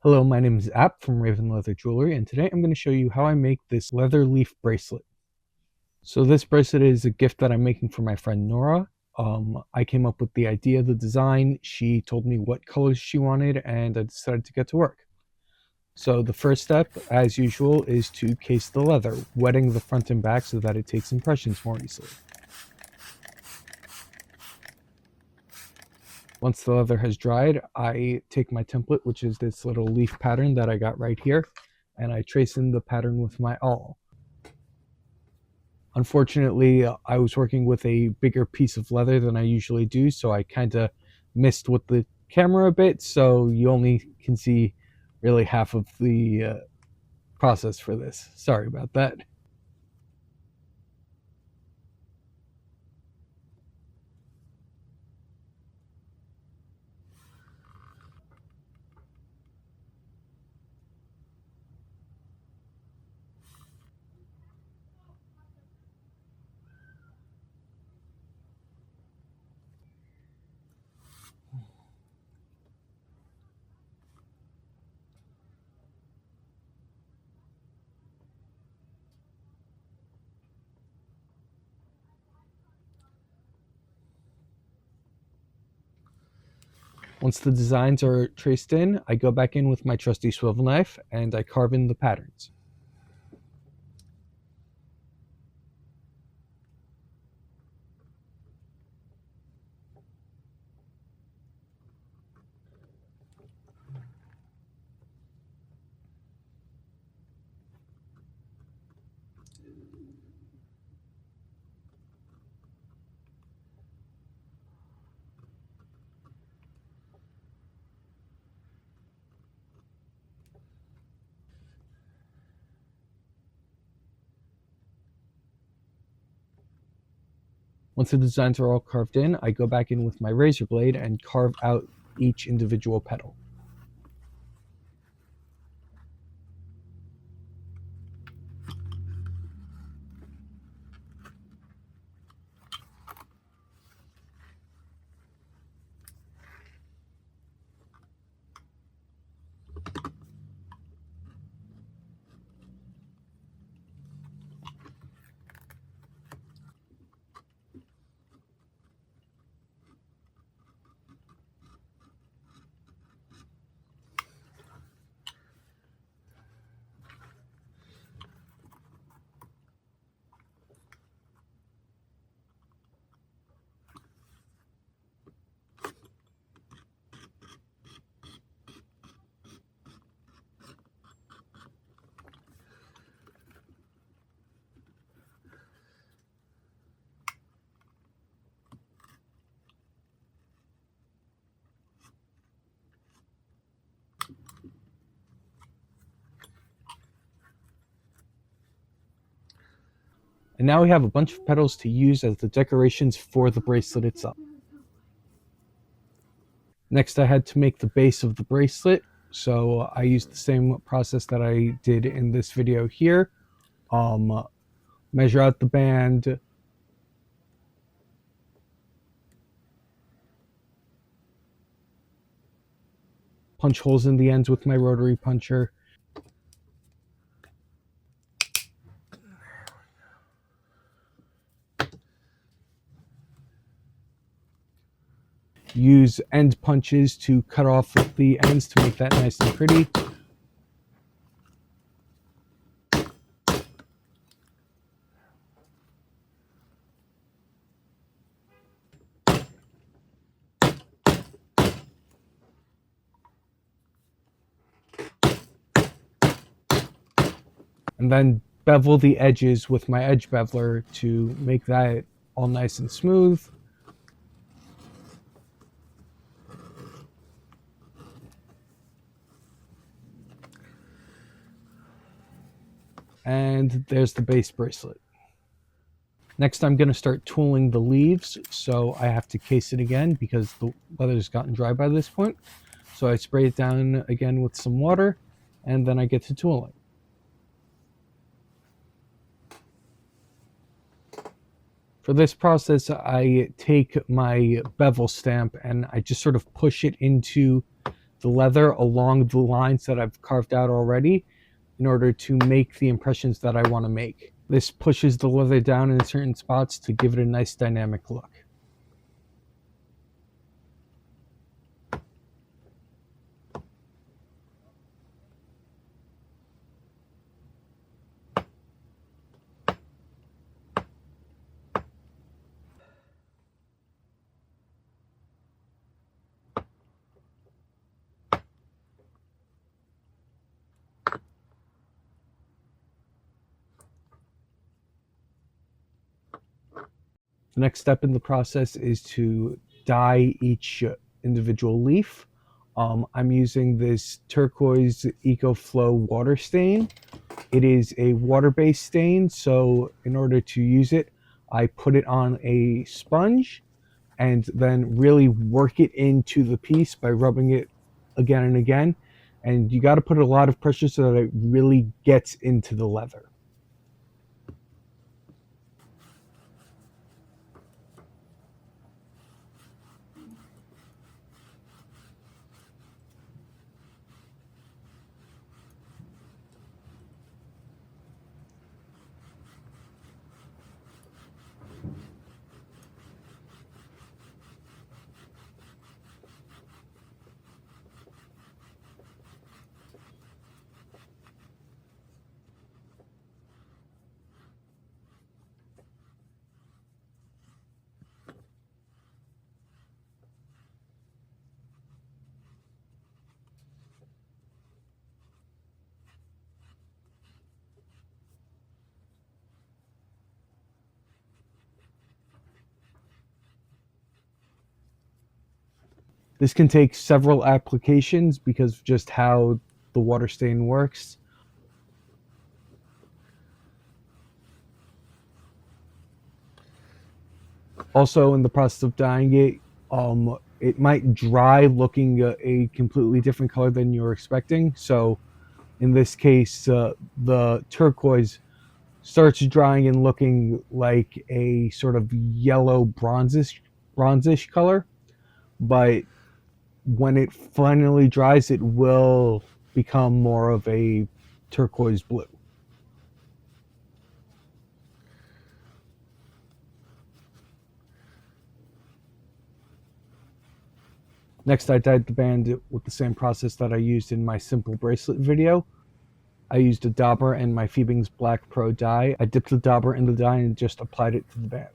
Hello, my name is App from Raven Leather Jewelry, and today I'm going to show you how I make this leather leaf bracelet. So this bracelet is a gift that I'm making for my friend Nora. I came up with the idea, the design. She told me what colors she wanted, and I decided to get to work. So the first step, as usual, is to case the leather, wetting the front and back so that it takes impressions more easily. Once the leather has dried, I take my template, which is this little leaf pattern that I got right here, and I trace in the pattern with my awl. Unfortunately, I was working with a bigger piece of leather than I usually do, so I kind of missed with the camera a bit, so you only can see really half of the process for this. Sorry about that. Once the designs are traced in, I go back in with my trusty swivel knife and I carve in the patterns. Once the designs are all carved in, I go back in with my razor blade and carve out each individual petal. And now we have a bunch of petals to use as the decorations for the bracelet itself. Next, I had to make the base of the bracelet. So I used the same process that I did in this video here. Measure out the band, punch holes in the ends with my rotary puncher. Use end punches to cut off the ends to make that nice and pretty. And then bevel the edges with my edge beveler to make that all nice and smooth. And there's the base bracelet. Next, I'm going to start tooling the leaves, so I have to case it again because the leather's gotten dry by this point. So I spray it down again with some water, and then I get to tooling. For this process, I take my bevel stamp and I just sort of push it into the leather along the lines that I've carved out already in order to make the impressions that I want to make. This pushes the leather down in certain spots to give it a nice dynamic look. The next step in the process is to dye each individual leaf. I'm using this turquoise EcoFlow water stain. It is a water-based stain, so in order to use it, I put it on a sponge and then really work it into the piece by rubbing it again and again. And you got to put a lot of pressure so that it really gets into the leather. This can take several applications because of just how the water stain works. Also, in the process of dyeing it, it might dry looking a completely different color than you were expecting. So in this case, the turquoise starts drying and looking like a sort of yellow bronzish color, but when it finally dries, it will become more of a turquoise blue. Next, I dyed the band with the same process that I used in my simple bracelet video. I used a dauber and my Phoebing's Black Pro dye. I dipped the dauber in the dye and just applied it to the band.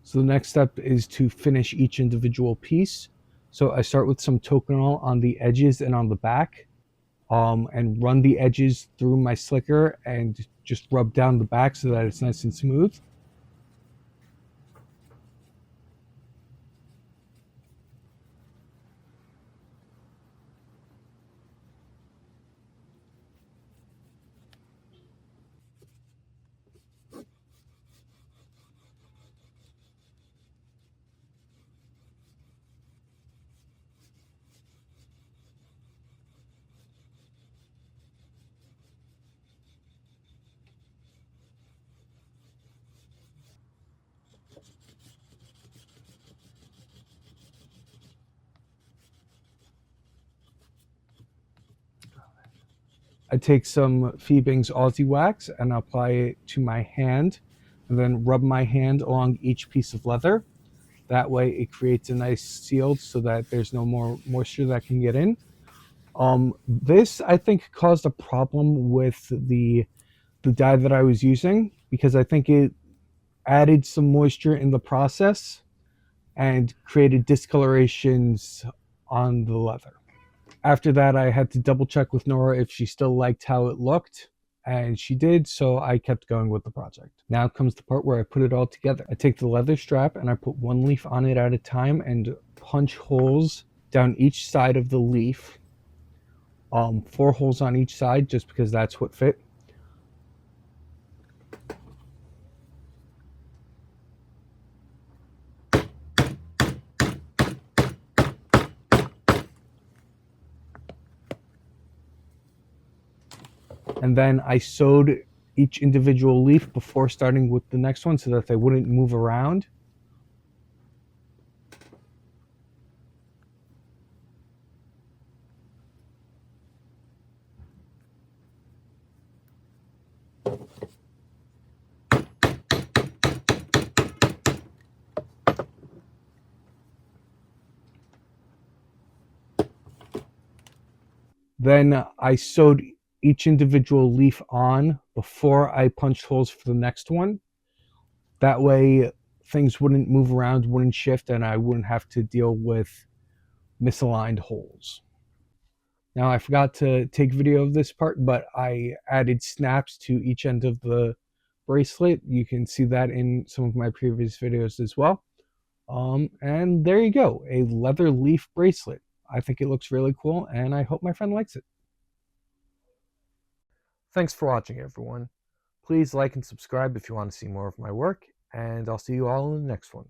So the next step is to finish each individual piece. So I start with some tokonol on the edges and on the back, and run the edges through my slicker and just rub down the back so that it's nice and smooth. I take some Phoebing's Aussie wax and apply it to my hand and then rub my hand along each piece of leather. That way it creates a nice seal so that there's no more moisture that can get in. This I think caused a problem with the dye that I was using because I think it added some moisture in the process and created discolorations on the leather. After that, I had to double check with Nora if she still liked how it looked, and she did, so I kept going with the project. Now comes the part where I put it all together. I take the leather strap and I put one leaf on it at a time and punch holes down each side of the leaf. 4 holes on each side, just because that's what fit. And then I sewed each individual leaf before starting with the next one so that they wouldn't move around. Then I sewed each individual leaf on before I punched holes for the next one. That way things wouldn't move around, wouldn't shift, and I wouldn't have to deal with misaligned holes. Now I forgot to take video of this part, but I added snaps to each end of the bracelet. You can see that in some of my previous videos as well. And there you go, a leather leaf bracelet. I think it looks really cool, and I hope my friend likes it. Thanks for watching, everyone. Please like and subscribe if you want to see more of my work, and I'll see you all in the next one.